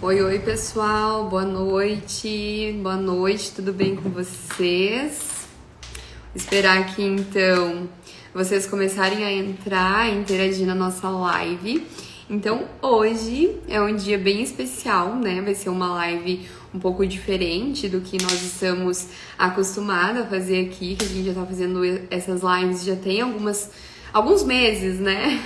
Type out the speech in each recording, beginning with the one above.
Oi, oi, pessoal, boa noite. Boa noite, tudo bem com vocês? Esperar aqui então vocês começarem a entrar e interagir na nossa live. Então, hoje é um dia bem especial, né? Vai ser uma live um pouco diferente do que nós estamos acostumados a fazer aqui, que a gente já tá fazendo essas lives já tem alguns meses, né?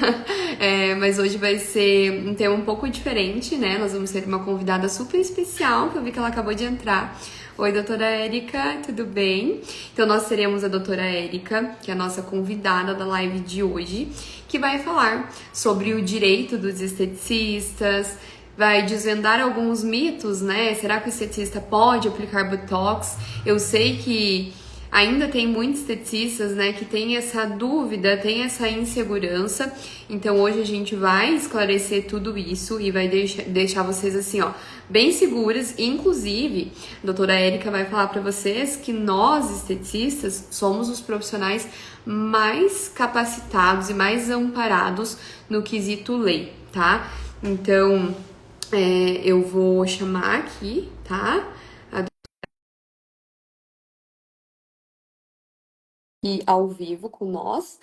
Mas hoje vai ser um tema um pouco diferente, né? Nós vamos ter uma convidada super especial, que eu vi que ela acabou de entrar. Oi, doutora Érica, tudo bem? Então, nós teremos a doutora Érica, que é a nossa convidada da live de hoje, que vai falar sobre o direito dos esteticistas, vai desvendar alguns mitos, né? Será que o esteticista pode aplicar Botox? Eu sei que ainda tem muitos esteticistas, né, que tem essa dúvida, tem essa insegurança. Então hoje a gente vai esclarecer tudo isso e vai deixar vocês assim, ó, bem seguras. Inclusive, a doutora Érica vai falar para vocês que nós, esteticistas, somos os profissionais mais capacitados e mais amparados no quesito lei, tá? Então, eu vou chamar aqui, tá? Aqui ao vivo com nós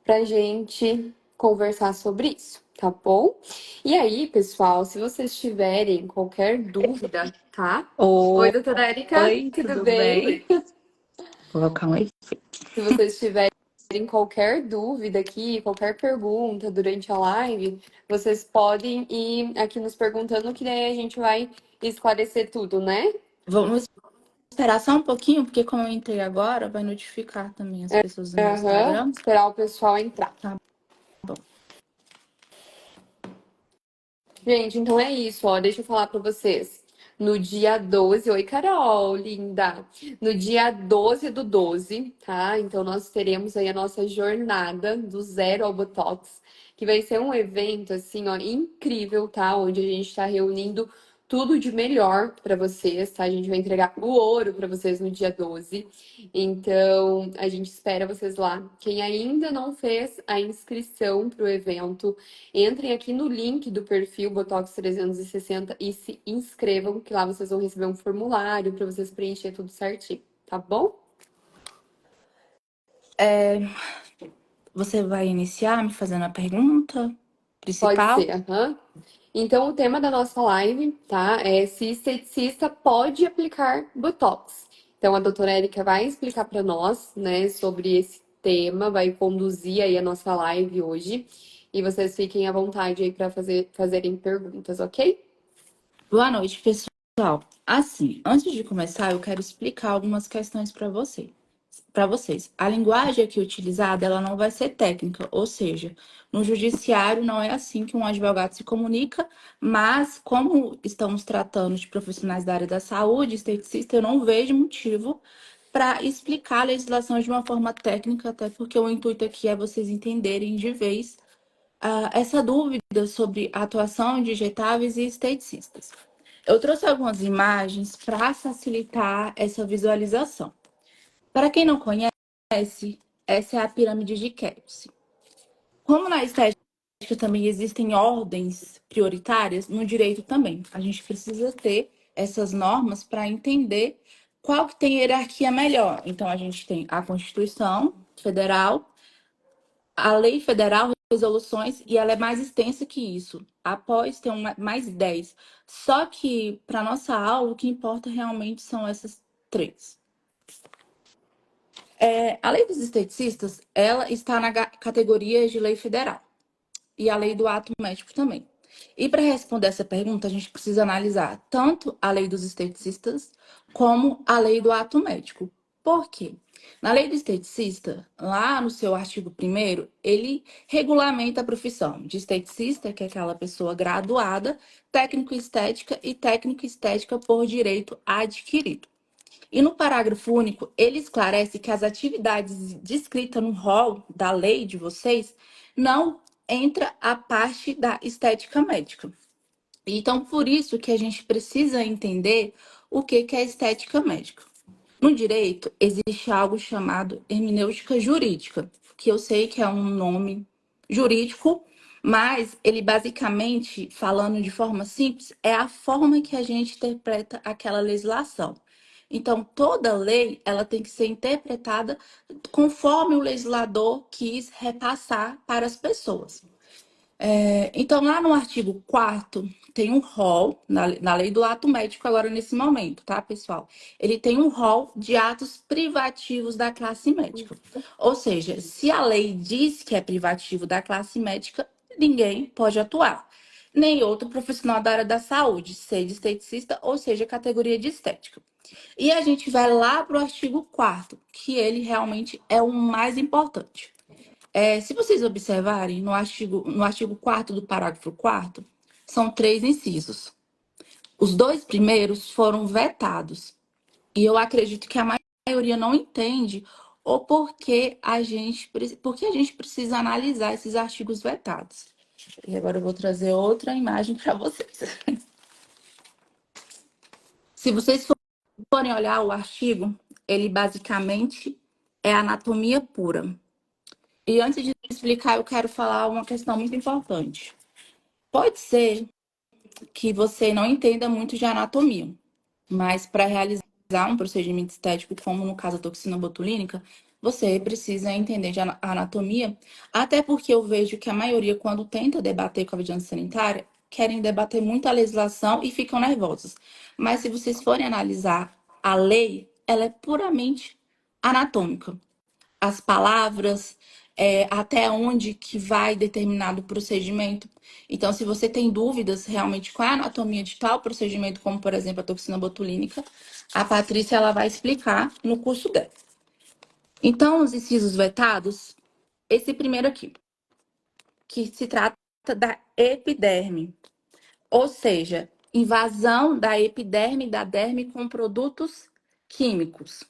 pra gente conversar sobre isso, tá bom? E aí, pessoal, se vocês tiverem qualquer dúvida, tá? Oi, doutora Érica, Oi, tudo tudo bem? bem? Vou colocar um efeito. Se vocês tiverem qualquer dúvida aqui, qualquer pergunta durante a live, vocês podem ir aqui nos perguntando que daí a gente vai esclarecer tudo, né? Vamos esperar só um pouquinho, porque como eu entrei agora, vai notificar também as pessoas do meu Aham, Instagram. esperar o pessoal entrar. Tá bom. Gente, então é isso, ó. Deixa eu falar pra vocês. No dia 12, oi Carol, linda. No dia 12 do 12, tá? Então nós teremos aí a nossa jornada do zero ao Botox, que vai ser um evento assim, ó, incrível, tá? Onde a gente tá reunindo tudo de melhor pra vocês, tá? A gente vai entregar o ouro pra vocês no dia 12. Então, a gente espera vocês lá. Quem ainda não fez a inscrição pro evento, entrem aqui no link do perfil Botox 360 e se inscrevam, que lá vocês vão receber um formulário para vocês preencher tudo certinho, tá bom? Você vai iniciar me fazendo a pergunta Pode principal? ser, aham. Então, o tema da nossa live, tá? É se esteticista pode aplicar Botox. Então, a doutora Érica vai explicar para nós, né, sobre esse tema, vai conduzir aí a nossa live hoje. E vocês fiquem à vontade aí para fazerem perguntas, ok? Boa noite, pessoal. Assim, antes de começar, eu quero explicar algumas questões para você. Para vocês. A linguagem aqui utilizada, ela não vai ser técnica, ou seja, no judiciário não é assim que um advogado se comunica, mas como estamos tratando de profissionais da área da saúde, esteticista, eu não vejo motivo para explicar a legislação de uma forma técnica, até porque o intuito aqui é vocês entenderem de vez essa dúvida sobre a atuação de injetáveis e esteticistas. Eu trouxe algumas imagens para facilitar essa visualização. Para quem não conhece, essa é a pirâmide de Kelsen. Como na estética também existem ordens prioritárias, no direito também. A gente precisa ter essas normas para entender qual que tem hierarquia melhor. Então, a gente tem a Constituição Federal, a Lei Federal, resoluções, e ela é mais extensa que isso. Após tem mais 10. Só que, para nossa aula, o que importa realmente são essas três. A lei dos esteticistas, ela está na categoria de lei federal e a lei do ato médico também. E para responder essa pergunta, a gente precisa analisar tanto a lei dos esteticistas como a lei do ato médico. Por quê? Na lei do esteticista, lá no seu artigo 1º, ele regulamenta a profissão de esteticista, que é aquela pessoa graduada, técnico estética e técnico estética por direito adquirido. E no parágrafo único, ele esclarece que as atividades descritas no rol da lei de vocês não entra a parte da estética médica. Então, por isso que a gente precisa entender o que é estética médica. No direito, existe algo chamado hermenêutica jurídica, que eu sei que é um nome jurídico, Mas ele basicamente, falando de forma simples, é a forma que a gente interpreta aquela legislação. Então, toda lei, ela tem que ser interpretada conforme o legislador quis repassar para as pessoas. Então, lá no artigo 4 tem um rol, na lei do ato médico, agora nesse momento, tá, pessoal? Ele tem um rol de atos privativos da classe médica. Ou seja, se a lei diz que é privativo da classe médica, ninguém pode atuar. Nem outro profissional da área da saúde, seja esteticista ou seja categoria de estética. E a gente vai lá para o artigo 4 que ele realmente é o mais importante. Se vocês observarem, no artigo 4 do parágrafo 4 são três incisos. Os dois primeiros foram vetados. E eu acredito que a maioria não entende o porque a gente precisa analisar esses artigos vetados. E agora eu vou trazer outra imagem para vocês. Se vocês forem olhar o artigo, ele basicamente é anatomia pura. E antes de explicar, eu quero falar uma questão muito importante. Pode ser que você não entenda muito de anatomia, mas para realizar um procedimento estético, como no caso a toxina botulínica, você precisa entender de anatomia, até porque eu vejo que a maioria, quando tenta debater com a vigilância sanitária, querem debater muito a legislação e ficam nervosos. Mas se vocês forem analisar a lei, ela é puramente anatômica. As palavras, até onde que vai determinado procedimento. Então, se você tem dúvidas realmente qual é a anatomia de tal procedimento, como por exemplo a toxina botulínica, a Patrícia ela vai explicar no curso dela. Então, os incisos vetados, esse primeiro aqui, que se trata da epiderme, ou seja, invasão da epiderme e da derme com produtos químicos.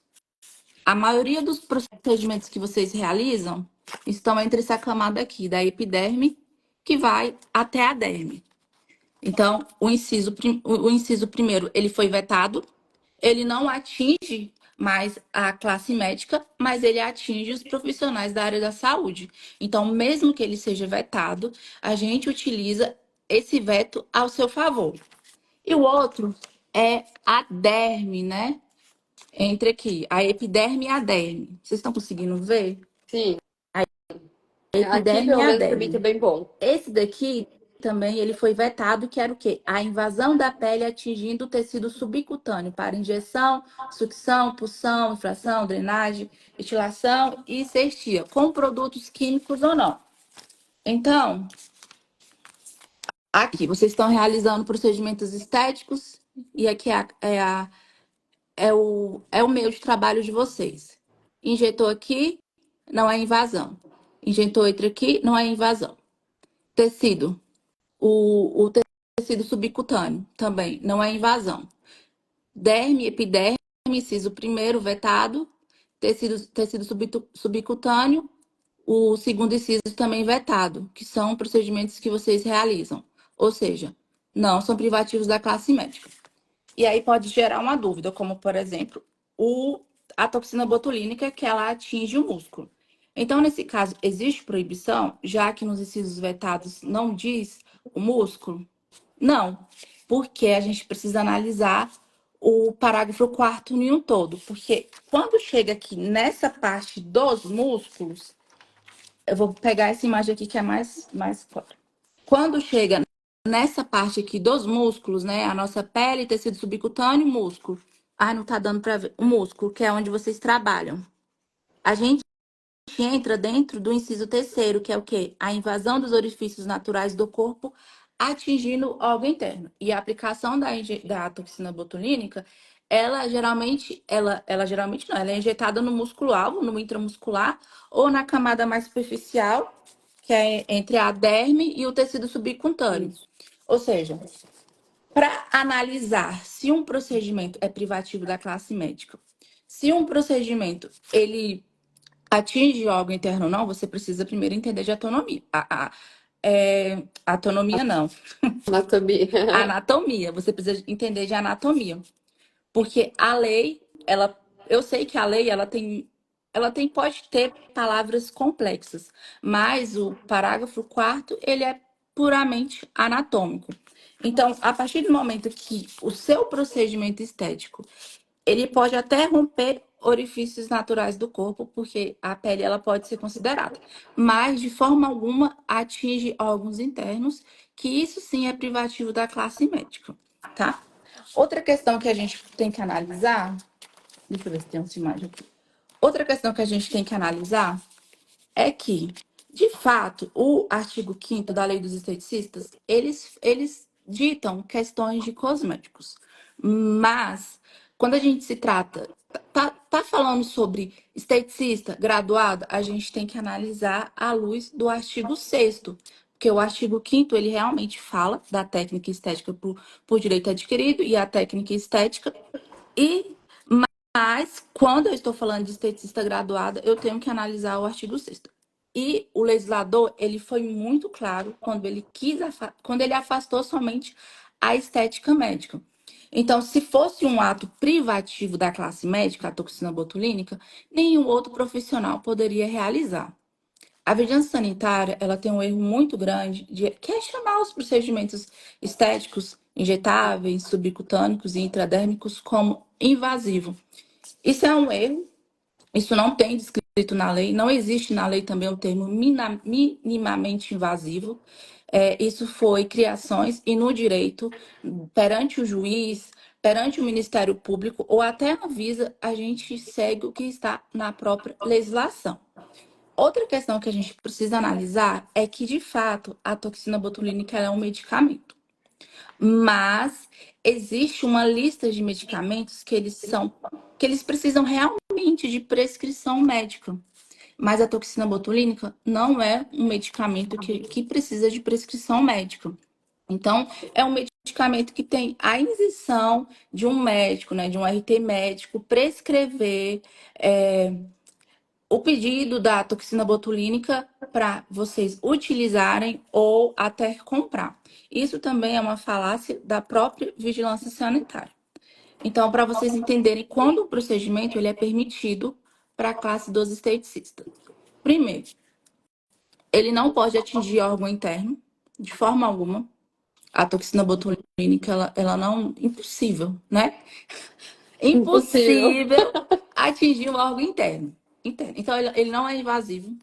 A maioria dos procedimentos que vocês realizam estão entre essa camada aqui, da epiderme, que vai até a derme. Então, o inciso primeiro, ele foi vetado, ele não atinge mais a classe médica, mas ele atinge os profissionais da área da saúde. Então, mesmo que ele seja vetado, a gente utiliza esse veto ao seu favor. E o outro é a derme, né? Entre aqui, a epiderme e a derme. Vocês estão conseguindo ver? Sim, A aqui epiderme e pelo a menos pra mim tá derme. bem bom. Esse daqui também ele foi vetado, que era o quê? A invasão da pele atingindo o tecido subcutâneo para injeção, sucção, punção, infração, drenagem, estilação e cestia, com produtos químicos ou não. Então, aqui vocês estão realizando procedimentos estéticos e aqui é o meio de trabalho de vocês. Injetou aqui, não é invasão. Injetou outro aqui, não é invasão. Tecido. O tecido subcutâneo também não é invasão. Derme, epiderme, inciso primeiro, vetado. Tecido subcutâneo, o segundo inciso também vetado, que são procedimentos que vocês realizam. Ou seja, não são privativos da classe médica. E aí pode gerar uma dúvida, como, por exemplo, a toxina botulínica, que ela atinge o músculo. Então, nesse caso, existe proibição, já que nos incisos vetados não diz o músculo? Não, porque a gente precisa analisar o parágrafo 4º em um todo. Porque quando chega aqui nessa parte dos músculos, eu vou pegar essa imagem aqui que é mais clara. Quando chega nessa parte aqui dos músculos, né? A nossa pele, tecido subcutâneo e músculo. Ah, não tá dando pra ver. O músculo, que é onde vocês trabalham. A gente entra dentro do inciso terceiro, que é o quê? A invasão dos orifícios naturais do corpo atingindo o órgão interno. E a aplicação da toxina botulínica, ela geralmente não, ela é injetada no músculo-alvo, no intramuscular, ou na camada mais superficial, que é entre a derme e o tecido subcutâneo. Isso. Ou seja, para analisar se um procedimento é privativo da classe médica, se um procedimento ele atinge o órgão interno ou não, você precisa primeiro entender de autonomia. Autonomia não, Anatomia. anatomia. Você precisa entender de anatomia. Porque a lei, eu sei que a lei, ela tem pode ter palavras complexas, mas o parágrafo quarto, ele é puramente anatômico. Então, a partir do momento que o seu procedimento estético, ele pode até romper orifícios naturais do corpo, porque a pele ela pode ser considerada, mas de forma alguma atinge órgãos internos, que isso sim é privativo da classe médica, tá? Outra questão que a gente tem que analisar, deixa eu ver se tem uma imagem aqui. Outra questão que a gente tem que analisar é que, de fato, o artigo 5º da Lei dos Esteticistas, eles ditam questões de cosméticos. Mas, quando a gente se trata, tá falando sobre esteticista graduado, a gente tem que analisar à luz do artigo 6º, porque o artigo 5º, ele realmente fala da técnica estética por direito adquirido e a técnica estética, e mas, quando eu estou falando de esteticista graduada, eu tenho que analisar o artigo 6º. E o legislador, ele foi muito claro quando ele quando ele afastou somente a estética médica. Então, se fosse um ato privativo da classe médica, a toxina botulínica, nenhum outro profissional poderia realizar. A vigilância sanitária, ela tem um erro muito grande, que é chamar os procedimentos estéticos, injetáveis, subcutâneos e intradérmicos como invasivo. Isso é um erro, isso não tem descrito na lei, não existe na lei também o termo minimamente invasivo. Isso foi criações e no direito, perante o juiz, perante o Ministério Público ou até a Anvisa, a gente segue o que está na própria legislação. Outra questão que a gente precisa analisar é que, de fato, a toxina botulínica é um medicamento. Mas existe uma lista de medicamentos que eles precisam realmente de prescrição médica. Mas a toxina botulínica não é um medicamento que precisa de prescrição médica. Então, é um medicamento que tem a isenção de um médico, né, de um RT médico, prescrever o pedido da toxina botulínica para vocês utilizarem ou até comprar. Isso também é uma falácia da própria vigilância sanitária. Então, para vocês entenderem quando o procedimento ele é permitido para a classe dos esteticistas. Primeiro, ele não pode atingir órgão interno, de forma alguma. A toxina botulínica, ela não... Impossível, né? Impossível. Impossível atingir o órgão interno. Então, ele não é invasivo.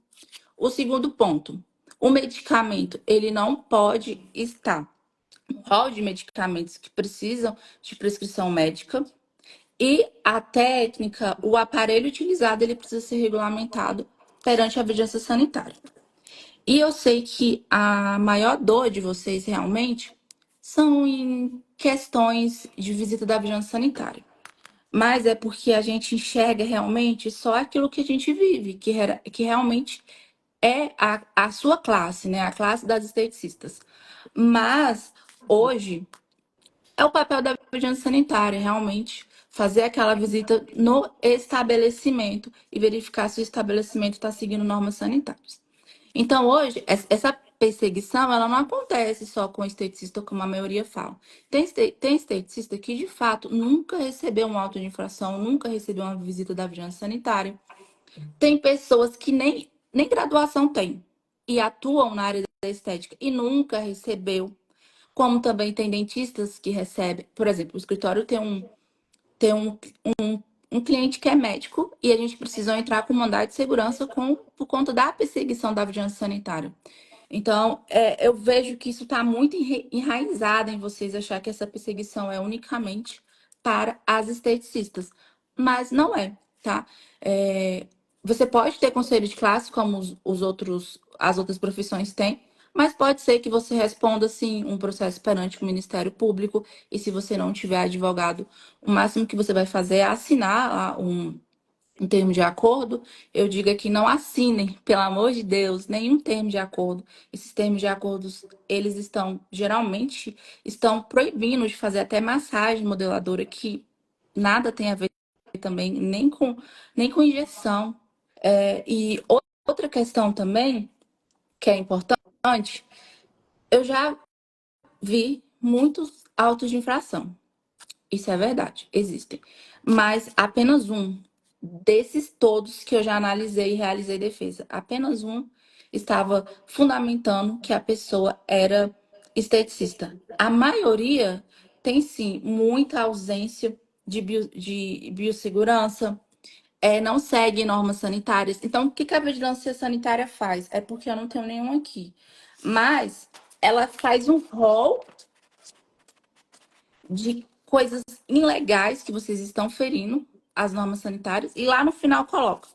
O segundo ponto, o medicamento, ele não pode estar no rol de medicamentos que precisam de prescrição médica e a técnica, o aparelho utilizado, ele precisa ser regulamentado perante a vigilância sanitária. E eu sei que a maior dor de vocês realmente são em questões de visita da vigilância sanitária. Mas é porque a gente enxerga realmente só aquilo que a gente vive, que realmente é a sua classe, né? A classe das esteticistas. Mas hoje é o papel da vigilância sanitária, realmente, fazer aquela visita no estabelecimento e verificar se o estabelecimento está seguindo normas sanitárias. Então, hoje, essa perseguição, ela não acontece só com esteticista, como a maioria fala. Tem esteticista que, de fato, nunca recebeu um auto de infração, nunca recebeu uma visita da vigilância sanitária. Tem pessoas que nem graduação têm e atuam na área da estética e nunca recebeu. Como também tem dentistas que recebem, por exemplo, o escritório tem um cliente que é médico e a gente precisa entrar com mandado de segurança por conta da perseguição da vigilância sanitária. Então, eu vejo que isso está muito enraizado em vocês achar que essa perseguição é unicamente para as esteticistas, mas não é, tá? Você pode ter conselho de classe, como as outras profissões têm, mas pode ser que você responda, sim, um processo perante o Ministério Público, e se você não tiver advogado, o máximo que você vai fazer é assinar lá um termo de acordo. Eu digo aqui, não assinem, pelo amor de Deus, nenhum termo de acordo. Esses termos de acordos, eles geralmente, estão proibindo de fazer até massagem modeladora, que nada tem a ver também, nem com injeção. E outra questão também, que é importante, eu já vi muitos autos de infração. Isso é verdade, existem. Mas apenas um. desses todos que eu já analisei e realizei defesa. Apenas um estava fundamentando que a pessoa era esteticista. A maioria tem sim muita ausência de biossegurança, não segue normas sanitárias. Então, o que que a vigilância sanitária faz? É porque eu não tenho nenhum aqui. Mas ela faz um rol de coisas ilegais que vocês estão ferindo as normas sanitárias e lá no final coloca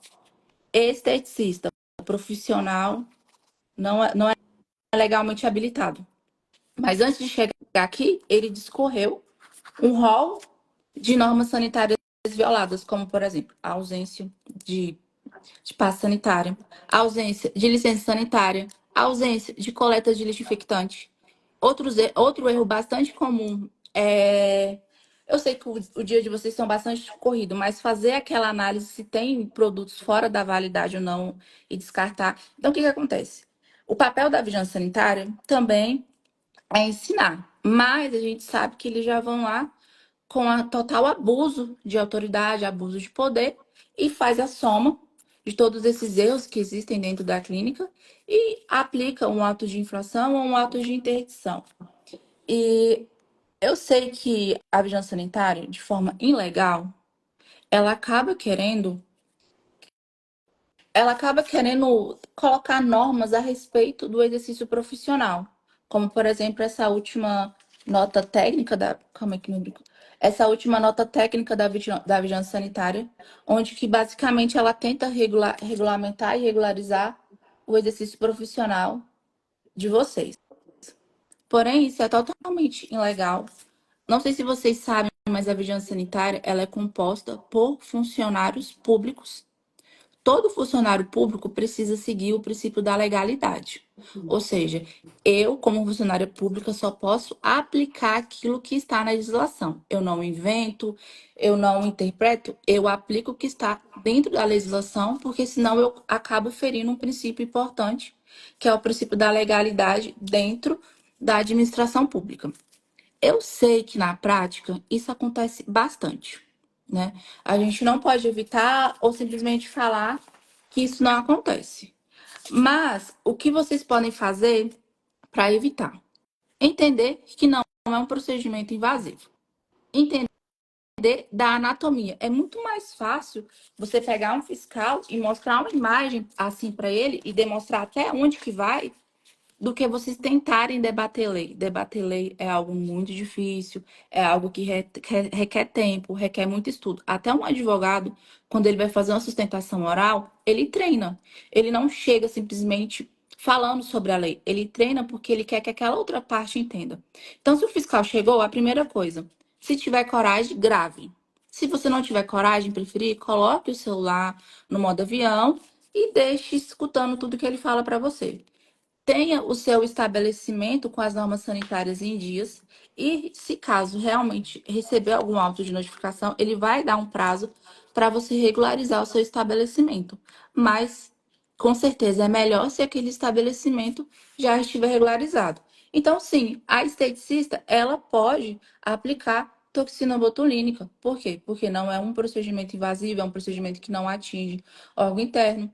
esteticista, profissional, não é legalmente habilitado. Mas antes de chegar aqui, ele discorreu um rol de normas sanitárias violadas, como, por exemplo, a ausência de de pasta sanitária, ausência de licença sanitária, ausência de coleta de lixo infectante. Outro erro bastante comum é. Eu sei que o dia de vocês são bastante corrido, mas fazer aquela análise se tem produtos fora da validade ou não e descartar. Então, o que que acontece? O papel da vigilância sanitária também é ensinar, mas a gente sabe que eles já vão lá com a total abuso de autoridade, abuso de poder, e faz a soma de todos esses erros que existem dentro da clínica e aplica um ato de infração ou um ato de interdição. E eu sei que a vigilância sanitária, de forma ilegal, ela acaba querendo ela acaba querendo colocar normas a respeito do exercício profissional, como, por exemplo, essa última nota técnica da. Calma aí que me brinco. Essa última nota técnica da vigilância sanitária, onde que basicamente ela tenta regulamentar e regularizar o exercício profissional de vocês. Porém, isso é totalmente ilegal. Não sei se vocês sabem, mas a vigilância sanitária ela é composta por funcionários públicos. Todo funcionário público precisa seguir o princípio da legalidade. Ou seja, eu, como funcionária pública, só posso aplicar aquilo que está na legislação. Eu não invento, eu não interpreto, eu aplico o que está dentro da legislação, porque senão eu acabo ferindo um princípio importante, que é o princípio da legalidade dentro da administração pública. Eu sei que na prática isso acontece bastante, né? A gente não pode evitar ou simplesmente falar que isso não acontece. Mas o que vocês podem fazer para evitar? Entender que não é um procedimento invasivo. Entender da anatomia. É muito mais fácil você pegar um fiscal e mostrar uma imagem assim para ele e demonstrar até onde que vai do que vocês tentarem debater lei. Debater lei é algo muito difícil, é algo que requer tempo, requer muito estudo. Até um advogado, quando ele vai fazer uma sustentação oral, ele treina. Ele não chega simplesmente falando sobre a lei. Ele treina porque ele quer que aquela outra parte entenda. Então, se o fiscal chegou, a primeira coisa, se tiver coragem, grave. Se você não tiver coragem, preferir, coloque o celular no modo avião e deixe escutando tudo que ele fala para você. Tenha o seu estabelecimento com as normas sanitárias em dias e, se caso realmente receber algum auto de notificação, ele vai dar um prazo para você regularizar o seu estabelecimento. Mas, com certeza, é melhor se aquele estabelecimento já estiver regularizado. Então, sim, a esteticista, ela pode aplicar toxina botulínica. Por quê? Porque não é um procedimento invasivo, é um procedimento que não atinge órgão interno.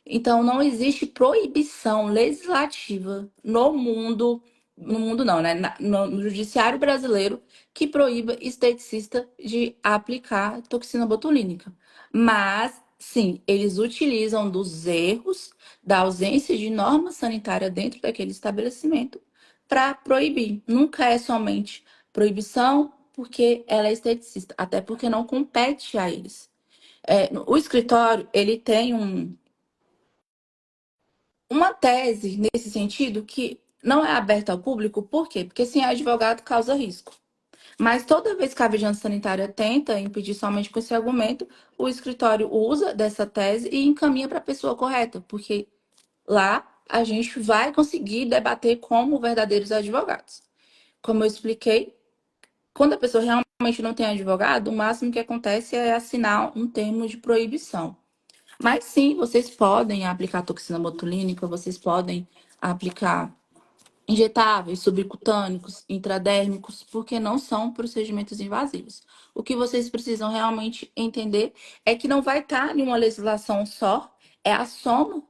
Então, não existe proibição legislativa no mundo não, né? No judiciário brasileiro, que proíba esteticista de aplicar toxina botulínica. Mas, sim, eles utilizam dos erros, da ausência de norma sanitária dentro daquele estabelecimento para proibir. Nunca é somente proibição porque ela é esteticista, até porque não compete a eles. O escritório, ele tem uma tese nesse sentido que não é aberta ao público, por quê? Porque sem advogado causa risco. Mas toda vez que a vigilância sanitária tenta impedir somente com esse argumento, o escritório usa dessa tese e encaminha para a pessoa correta, porque lá a gente vai conseguir debater como verdadeiros advogados. Como eu expliquei, quando a pessoa realmente não tem advogado, o máximo que acontece é assinar um termo de proibição. Mas sim, vocês podem aplicar toxina botulínica, vocês podem aplicar injetáveis, subcutâneos, intradérmicos, porque não são procedimentos invasivos. O que vocês precisam realmente entender é que não vai estar em uma legislação só, é a soma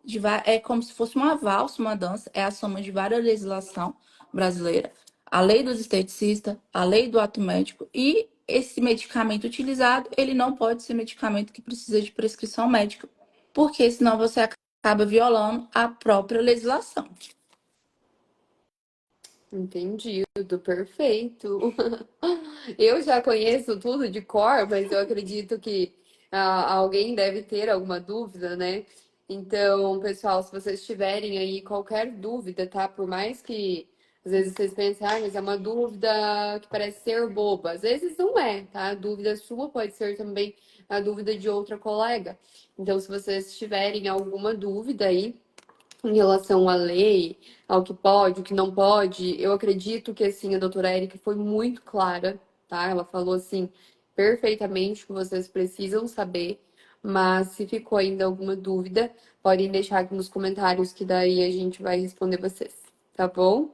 é como se fosse uma valsa, uma dança, é a soma de várias legislações brasileiras, a lei dos esteticistas, a lei do ato médico e esse medicamento utilizado, ele não pode ser medicamento que precisa de prescrição médica, porque senão você acaba violando a própria legislação. Entendido, perfeito. Eu já conheço tudo de cor, mas eu acredito que alguém deve ter alguma dúvida, né? Então, pessoal, se vocês tiverem aí qualquer dúvida, tá? Por mais que às vezes vocês pensem, ah, mas é uma dúvida que parece ser boba. Às vezes não é, tá? A dúvida sua pode ser também a dúvida de outra colega. Então, se vocês tiverem alguma dúvida aí, em relação à lei, ao que pode, o que não pode, eu acredito que assim a doutora Érica foi muito clara, tá? Ela falou assim perfeitamente o que vocês precisam saber, mas se ficou ainda alguma dúvida, podem deixar aqui nos comentários que daí a gente vai responder vocês, tá bom?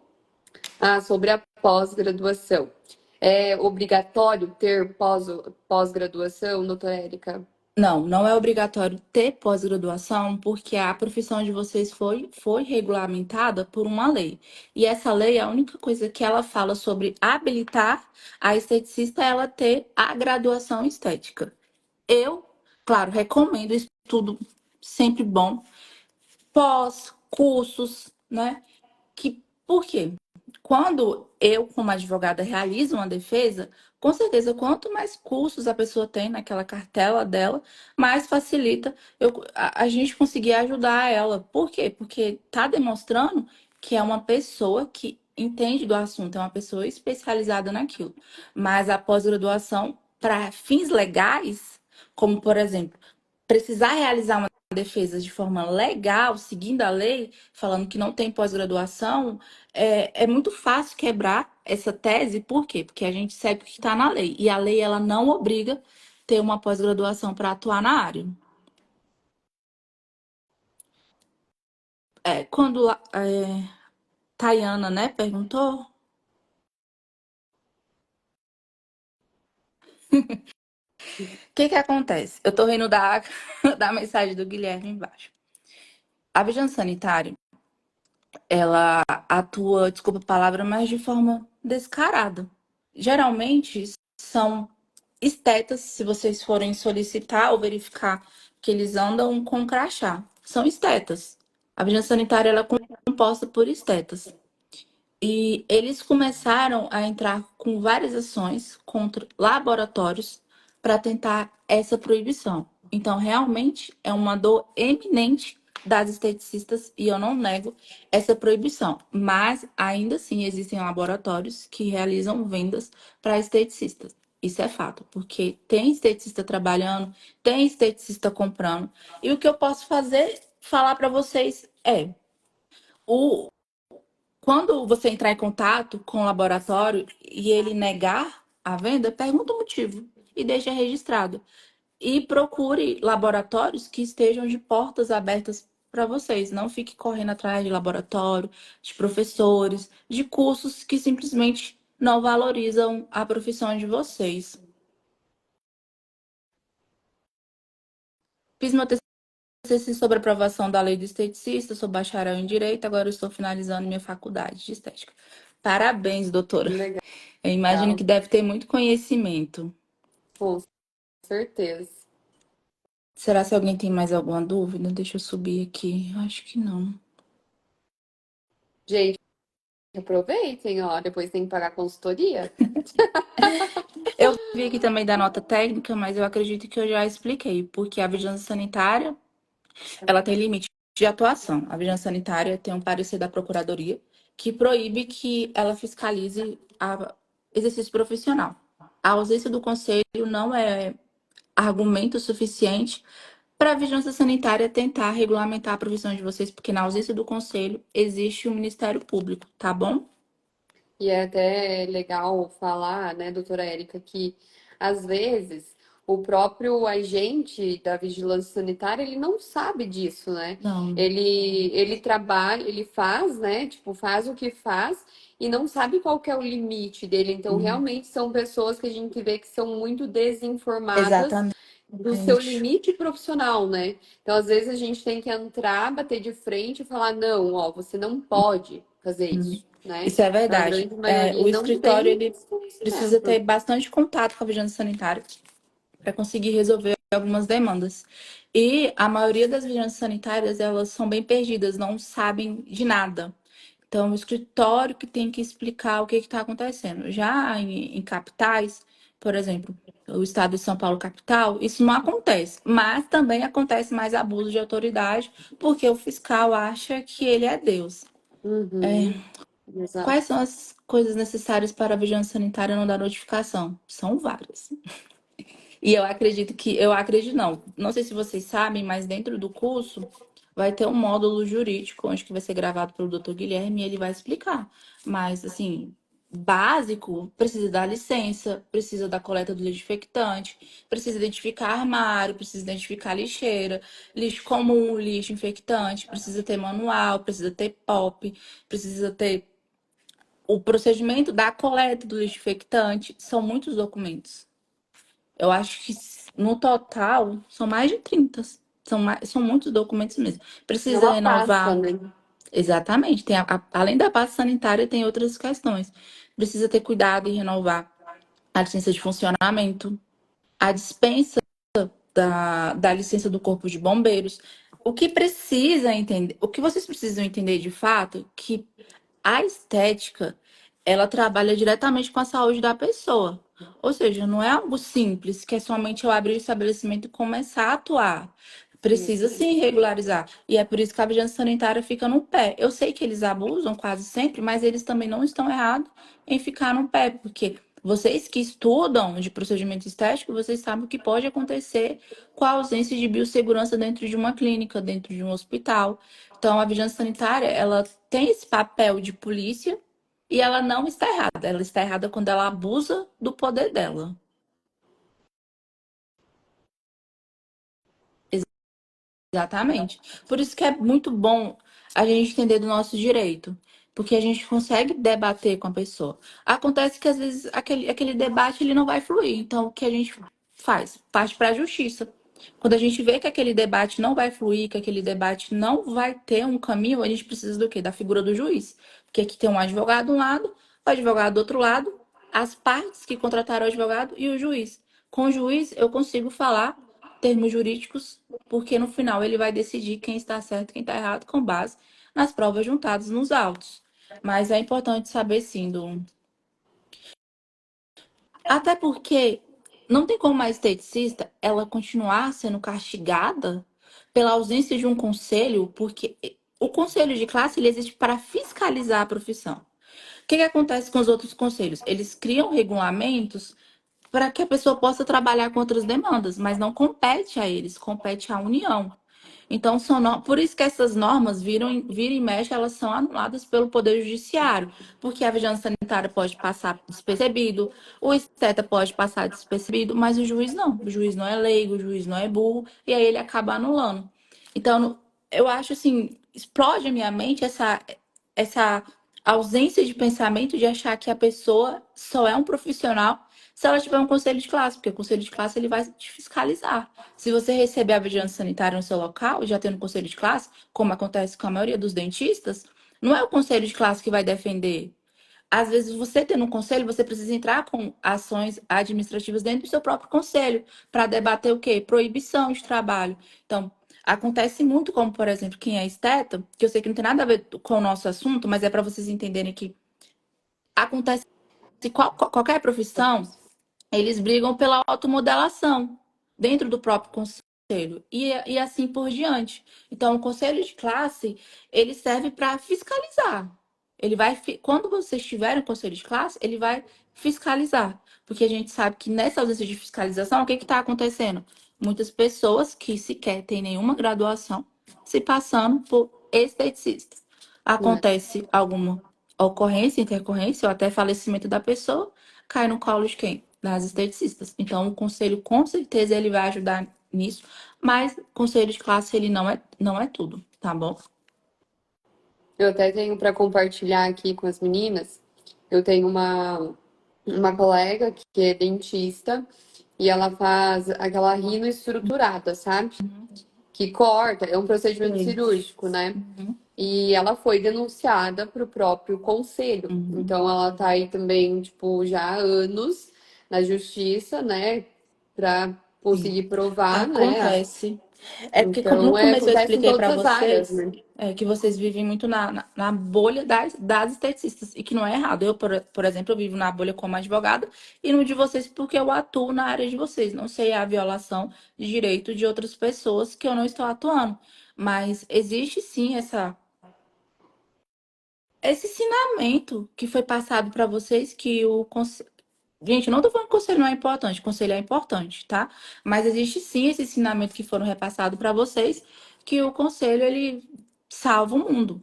Ah, sobre a pós-graduação. É obrigatório ter pós-graduação, doutora Érica? Não, não é obrigatório ter pós-graduação, porque a profissão de vocês foi regulamentada por uma lei. E essa lei, a única coisa que ela fala sobre habilitar a esteticista é ela ter a graduação estética. Eu, claro, recomendo estudo sempre bom, pós, cursos, né? Por quê? Quando eu, como advogada, realizo uma defesa, com certeza, quanto mais cursos a pessoa tem naquela cartela dela, mais facilita a gente conseguir ajudar ela. Por quê? Porque está demonstrando que é uma pessoa que entende do assunto, é uma pessoa especializada naquilo. Mas a pós-graduação, para fins legais, como por exemplo, precisar realizar uma defesa de forma legal, seguindo a lei, falando que não tem pós-graduação, é muito fácil quebrar essa tese. Por quê? Porque a gente segue o que está na lei. E a lei, ela não obriga ter uma pós-graduação para atuar na área. Quando Tayana, né, perguntou, o que que acontece? Eu tô rindo da mensagem do Guilherme embaixo. A vigilância sanitária, ela atua, desculpa a palavra, mas de forma descarada. Geralmente são estetas, se vocês forem solicitar ou verificar que eles andam com crachá. São estetas. A vigilância sanitária ela é composta por estetas. E eles começaram a entrar com várias ações contra laboratórios para tentar essa proibição. Então, realmente é uma dor eminente das esteticistas e eu não nego essa proibição. Mas ainda assim existem laboratórios que realizam vendas para esteticistas. Isso é fato, porque tem esteticista trabalhando, tem esteticista comprando. E o que eu posso fazer, falar para vocês o quando você entrar em contato com o laboratório e ele negar a venda, pergunta o motivo e deixa registrado. E procure laboratórios que estejam de portas abertas para vocês. Não fique correndo atrás de laboratório, de professores, de cursos que simplesmente não valorizam a profissão de vocês. Fiz meu TCC sobre a aprovação da lei do esteticista, sou bacharel em Direito, agora eu estou finalizando minha faculdade de Estética. Parabéns, doutora. Legal, Eu imagino que deve ter muito conhecimento. com certeza. Será que alguém tem mais alguma dúvida? Deixa eu subir aqui. Acho que não. Gente, aproveitem, ó, depois tem que pagar consultoria. Eu vi aqui também da nota técnica, mas eu acredito que eu já expliquei, porque a vigilância sanitária, ela tem limite de atuação. A vigilância sanitária tem um parecer da Procuradoria que proíbe que ela fiscalize o exercício profissional. A ausência do conselho não é argumento suficiente para a vigilância sanitária tentar regulamentar a profissão de vocês, porque na ausência do conselho existe o Ministério Público, tá bom? E é até legal falar, né, doutora Érica, que às vezes o próprio agente da vigilância sanitária, ele não sabe disso, né? Não. Ele trabalha, ele faz, né? Tipo, faz o que faz e não sabe qual que é o limite dele. Então, Uhum. realmente são pessoas que a gente vê que são muito desinformadas Exatamente. do seu limite profissional, né? Então, às vezes a gente tem que entrar, bater de frente e falar, não, ó, você não pode fazer Uhum. isso, né? Isso é Então, a verdade. grande É, maioria o não escritório tem ele esse precisa ter conhecimento. bastante contato com a vigilância sanitária para conseguir resolver algumas demandas. E a maioria das vigilâncias sanitárias, elas são bem perdidas, não sabem de nada. Então, o escritório que tem que explicar o que está acontecendo. Já em capitais, por exemplo, o estado de São Paulo capital, isso não acontece. Mas também acontece mais abuso de autoridade, porque o fiscal acha que ele é Deus. Uhum, Quais exato. são as coisas necessárias para a vigilância sanitária não dar notificação? São várias. E eu acredito não sei se vocês sabem, mas dentro do curso vai ter um módulo jurídico, onde que vai ser gravado pelo Dr. Guilherme e ele vai explicar. Mas, assim, básico, precisa dar licença, precisa da coleta do lixo infectante, precisa identificar armário, precisa identificar lixeira, lixo comum, lixo infectante, precisa ter manual, precisa ter POP, precisa ter o procedimento da coleta do lixo infectante. São muitos documentos. Eu acho que no total são mais de 30. São muitos documentos mesmo. É Precisa uma pasta, renovar. né? Exatamente. Além da pasta sanitária, tem outras questões. Precisa ter cuidado em renovar a licença de funcionamento, a dispensa da licença do Corpo de Bombeiros. O que precisa entender, o que vocês precisam entender de fato, que a estética, ela trabalha diretamente com a saúde da pessoa. Ou seja, não é algo simples, que é somente eu abrir o estabelecimento e começar a atuar. Precisa Isso. sim regularizar. E é por isso que a vigilância sanitária fica no pé. Eu sei que eles abusam quase sempre, mas eles também não estão errados em ficar no pé, porque vocês que estudam de procedimento estético, vocês sabem o que pode acontecer com a ausência de biossegurança dentro de uma clínica, dentro de um hospital. Então, a vigilância sanitária, ela tem esse papel de polícia e ela não está errada. Ela está errada quando ela abusa do poder dela. Exatamente. Por isso que é muito bom a gente entender do nosso direito, porque a gente consegue debater com a pessoa. Acontece que às vezes aquele debate ele não vai fluir. Então, o que a gente faz? Parte para a justiça. Quando a gente vê que aquele debate não vai fluir, que aquele debate não vai ter um caminho, a gente precisa do quê? Da figura do juiz. Porque aqui tem um advogado de um lado, o advogado do outro lado, as partes que contrataram o advogado e o juiz. Com o juiz, eu consigo falar termos jurídicos, porque no final ele vai decidir quem está certo e quem está errado com base nas provas juntadas nos autos. Mas é importante saber sim, até porque não tem como a esteticista ela continuar sendo castigada pela ausência de um conselho, porque o conselho de classe ele existe para fiscalizar a profissão. O que acontece com os outros conselhos? Eles criam regulamentos para que a pessoa possa trabalhar com outras demandas, mas não compete a eles, compete à União. Então, por isso que essas normas vira e mexe, elas são anuladas pelo Poder Judiciário, porque a vigilância sanitária pode passar despercebido, o esteta pode passar despercebido, mas o juiz não. O juiz não é leigo, o juiz não é burro, e aí ele acaba anulando. Então, eu acho assim, explode a minha mente essa ausência de pensamento de achar que a pessoa só é um profissional se ela tiver um conselho de classe, porque o conselho de classe ele vai te fiscalizar. Se você receber a vigilância sanitária no seu local, já tendo conselho de classe, como acontece com a maioria dos dentistas, não é o conselho de classe que vai defender. Às vezes, você tendo um conselho, você precisa entrar com ações administrativas dentro do seu próprio conselho para debater o quê? Proibição de trabalho. Então, acontece muito, como por exemplo, quem é esteta, que eu sei que não tem nada a ver com o nosso assunto, mas é para vocês entenderem que acontece qualquer profissão, eles brigam pela automodelação dentro do próprio conselho e assim por diante. Então, o conselho de classe, ele serve para fiscalizar. Quando vocês tiverem um conselho de classe, ele vai fiscalizar. Porque a gente sabe que nessa ausência de fiscalização, o que está acontecendo? Muitas pessoas que sequer têm nenhuma graduação se passando por esteticista. É. Acontece alguma ocorrência, intercorrência ou até falecimento da pessoa, cai no colo de quem? das esteticistas. Então, o conselho, com certeza, ele vai ajudar nisso, mas conselho de classe, ele não é tudo, tá bom? Eu até tenho para compartilhar aqui com as meninas. Eu tenho uma colega que é dentista e ela faz aquela rino estruturada, sabe? Que corta, é um procedimento Sei. cirúrgico, né? Uhum, E ela foi denunciada para o próprio conselho. uhum. Então ela tá aí também, tipo, já há anos na justiça, né? Para Sim. conseguir provar, né? Acontece. É porque Então, no começo eu acontece em expliquei todas para as áreas, vocês né? que vocês vivem muito na bolha das esteticistas e que não é errado. Eu, por exemplo, eu vivo na bolha como advogada e no de vocês porque eu atuo na área de vocês. Não sei a violação de direito de outras pessoas que eu não estou atuando. Mas existe sim esse ensinamento que foi passado para vocês que Gente, eu não tô falando que conselho não é importante, conselho é importante, tá? Mas existe sim esse ensinamento que foram repassados para vocês, que o conselho ele salva o mundo.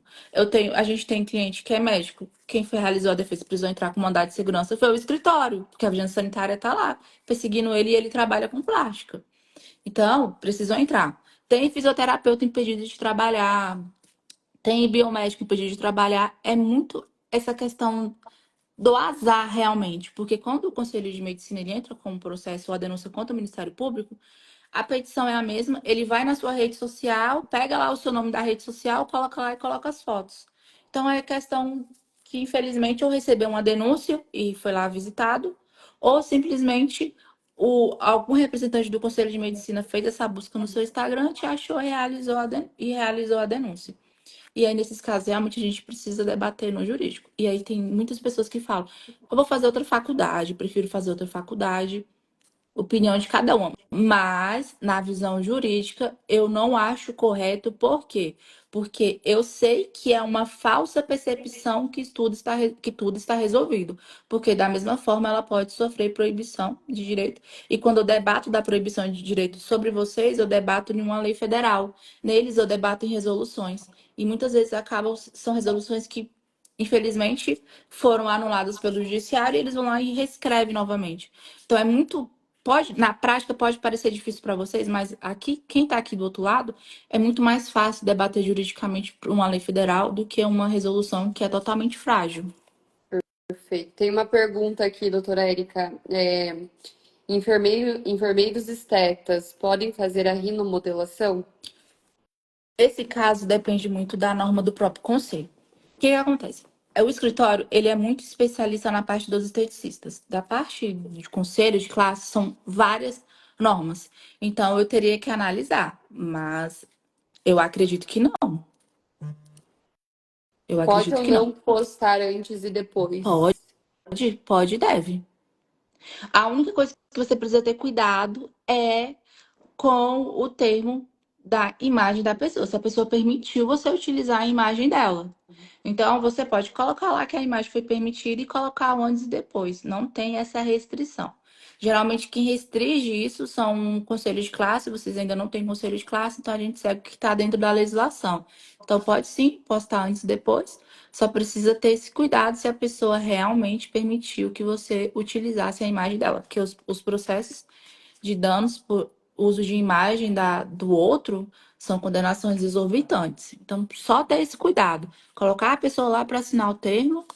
A gente tem cliente que é médico. Quem foi realizou a defesa precisou entrar com mandado de segurança foi o escritório, porque a vigilância sanitária tá lá, perseguindo ele e ele trabalha com plástica. Então, precisou entrar. Tem fisioterapeuta impedido de trabalhar, tem biomédico impedido de trabalhar. É muito essa questão do azar realmente, porque quando o Conselho de Medicina ele entra com um processo ou a denúncia contra o Ministério Público, a petição é a mesma, ele vai na sua rede social, pega lá o seu nome da rede social, coloca lá e coloca as fotos. Então é questão que infelizmente ou recebeu uma denúncia e foi lá visitado, ou simplesmente algum representante do Conselho de Medicina fez essa busca no seu Instagram, te achou e realizou a denúncia. E aí, nesses casos, realmente a gente precisa debater no jurídico. E aí tem muitas pessoas que falam, eu vou fazer outra faculdade, prefiro fazer outra faculdade, opinião de cada uma. Mas, na visão jurídica, eu não acho correto. Por quê? Porque eu sei que é uma falsa percepção que tudo está resolvido. Porque, da mesma forma, ela pode sofrer proibição de direito. E quando eu debato da proibição de direito sobre vocês, eu debato em uma lei federal. Neles, eu debato em resoluções. E muitas vezes são resoluções que, infelizmente, foram anuladas pelo judiciário e eles vão lá e reescrevem novamente. Então, é muito na prática pode parecer difícil para vocês, mas aqui, quem está aqui do outro lado, é muito mais fácil debater juridicamente por uma lei federal do que uma resolução que é totalmente frágil. Perfeito. Tem uma pergunta aqui, doutora Érica. Enfermeiros estetas podem fazer a rinomodelação? Esse caso depende muito da norma do próprio conselho. O que acontece? O escritório, ele é muito especialista na parte dos esteticistas. Da parte de conselho de classe, são várias normas. Então, eu teria que analisar, mas eu acredito que não. Eu Pode acredito ou que não. não postar antes e depois? Pode e deve. A única coisa que você precisa ter cuidado é com o termo da imagem da pessoa. Se a pessoa permitiu você utilizar a imagem dela. Então, você pode colocar lá que a imagem foi permitida e colocar o antes e depois. Não tem essa restrição. Geralmente, quem restringe isso são conselhos de classe. Vocês ainda não têm conselho de classe, então a gente segue o que está dentro da legislação. Então, pode sim postar antes e depois. Só precisa ter esse cuidado se a pessoa realmente permitiu que você utilizasse a imagem dela. Porque os processos de danos por uso de imagem do outro são condenações exorbitantes. Então, só ter esse cuidado. Colocar a pessoa lá para assinar o termo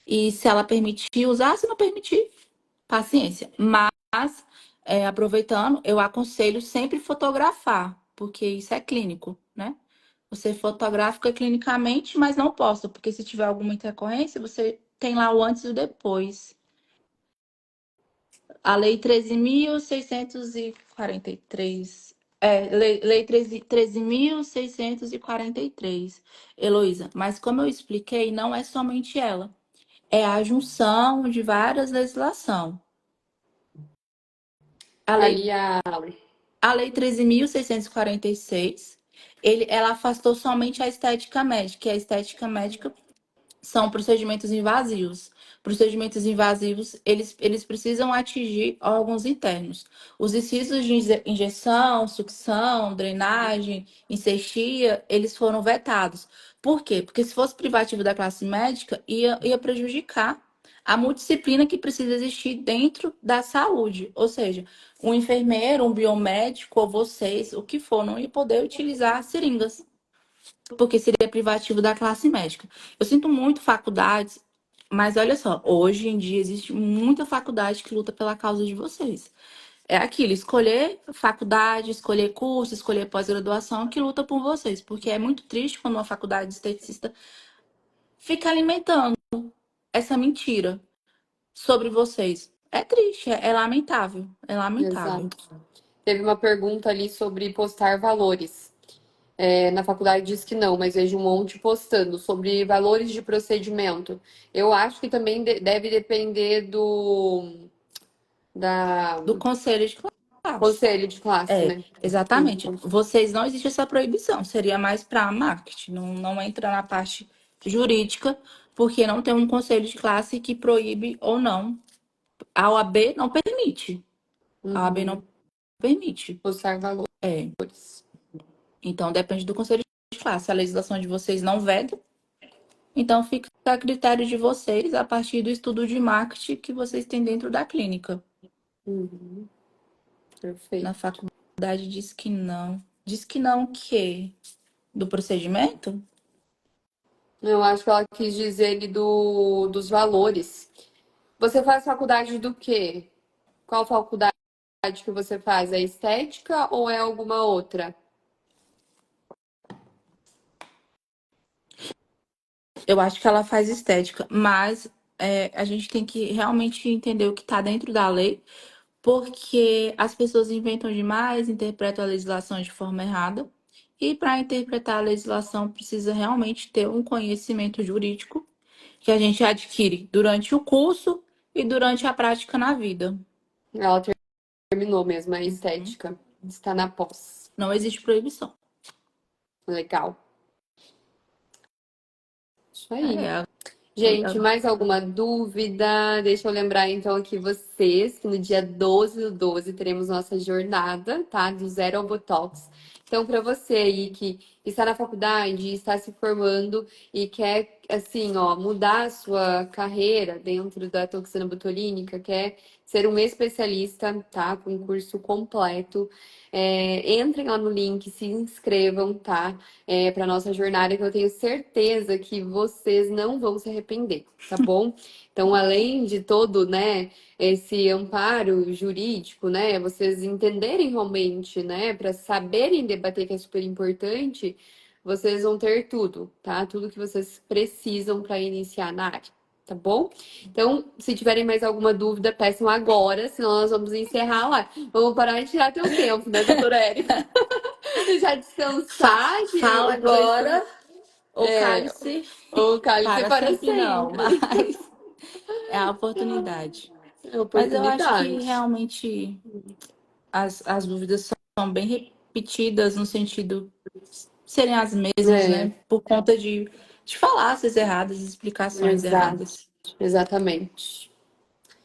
e se ela permitir usar, se não permitir, paciência. Mas, aproveitando, eu aconselho sempre fotografar, porque isso é clínico, né? Você fotografa clinicamente, mas não posta, porque se tiver alguma intercorrência, você tem lá o antes e o depois. A Lei 13.643. Lei 13.643, Heloísa. Mas como eu expliquei, não é somente ela. É a junção de várias legislações. A lei, Ali a a lei 13.646, ela afastou somente a estética médica. E a estética médica são procedimentos invasivos. Procedimentos invasivos, eles precisam atingir órgãos internos. Os incisos de injeção, sucção, drenagem, insertia, eles foram vetados. Por quê? Porque se fosse privativo da classe médica, ia prejudicar a multidisciplina que precisa existir dentro da saúde. Ou seja, um enfermeiro, um biomédico, ou vocês, o que for, não ia poder utilizar seringas, porque seria privativo da classe médica. Eu sinto muito faculdades, mas olha só, hoje em dia existe muita faculdade que luta pela causa de vocês. É aquilo, escolher faculdade, escolher curso, escolher pós-graduação que luta por vocês, porque é muito triste quando uma faculdade esteticista fica alimentando essa mentira sobre vocês. É triste, é lamentável, é lamentável. Exato. Teve uma pergunta ali sobre postar valores. Na faculdade diz que não, mas vejo um monte postando sobre valores de procedimento. Eu acho que também deve depender do da Do conselho de classe. conselho de classe, É, né? exatamente. Vocês não existe essa proibição, seria mais para marketing, não entra na parte jurídica, porque não tem um conselho de classe que proíbe ou não. A OAB não permite. A OAB Uhum. não permite. Postar valores. É. Então depende do conselho de classe. A legislação de vocês não veda, então fica a critério de vocês a partir do estudo de marketing que vocês têm dentro da clínica. Uhum. Na Perfeito. faculdade diz que não. Diz que não o quê? Do procedimento? Eu acho que ela quis dizer ali dos valores. Você faz faculdade do quê? Qual faculdade que você faz? É estética ou é alguma outra? Eu acho que ela faz estética, mas a gente tem que realmente entender o que está dentro da lei, porque as pessoas inventam demais, interpretam a legislação de forma errada. E para interpretar a legislação, precisa realmente ter um conhecimento jurídico que a gente adquire durante o curso e durante a prática na vida. Ela terminou mesmo, é Uhum. estética. Está na pós. Não existe proibição. Legal. Isso aí. É, Gente, mais alguma dúvida? Deixa eu lembrar então aqui vocês que no dia 12/12 teremos nossa jornada, tá? Do zero ao Botox. Então, para você aí que está na faculdade, está se formando e quer, assim, ó, mudar a sua carreira dentro da toxina botulínica, quer ser um especialista, tá? Com um curso completo, entrem lá no link, se inscrevam, tá? Para nossa jornada, que eu tenho certeza que vocês não vão se arrepender, tá bom? Então, além de todo, né, esse amparo jurídico, né, vocês entenderem realmente, né, para saberem debater, que é super importante, vocês vão ter tudo, tá? Tudo que vocês precisam para iniciar na área. Tá bom? Então, se tiverem mais alguma dúvida, peçam agora, senão nós vamos encerrar lá. Vamos parar de tirar teu tempo, né, doutora Érica? Já descansar, que fala o professor agora ou é cale-se o cálice para para sempre não, sempre. mas é a oportunidade. É Mas eu acho que oportunidade. realmente as dúvidas são bem repetidas no sentido de serem as mesmas, É, né? Por conta de falácias erradas, explicações exato. erradas. Exatamente.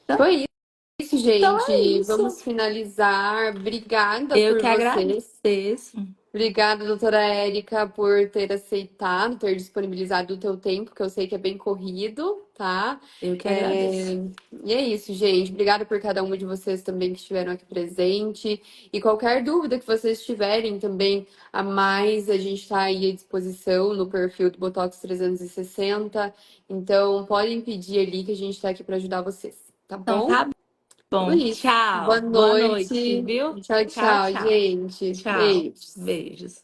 Então, Foi isso, então é gente. isso. Vamos finalizar. Obrigada Eu por que vocês. agradeço. Obrigada, doutora Érica, por ter aceitado, ter disponibilizado o teu tempo, que eu sei que é bem corrido, tá? Eu que É, agradeço. E é isso, gente. Obrigada por cada uma de vocês também que estiveram aqui presente. E qualquer dúvida que vocês tiverem também a mais, a gente está aí à disposição no perfil do Botox 360. Então, podem pedir ali que a gente está aqui para ajudar vocês, tá Então bom? tá Então é bom. isso. Boa Tchau. Boa noite, noite. viu? Tchau, Tchau, tchau, tchau. gente. Tchau. Beijos. Beijos.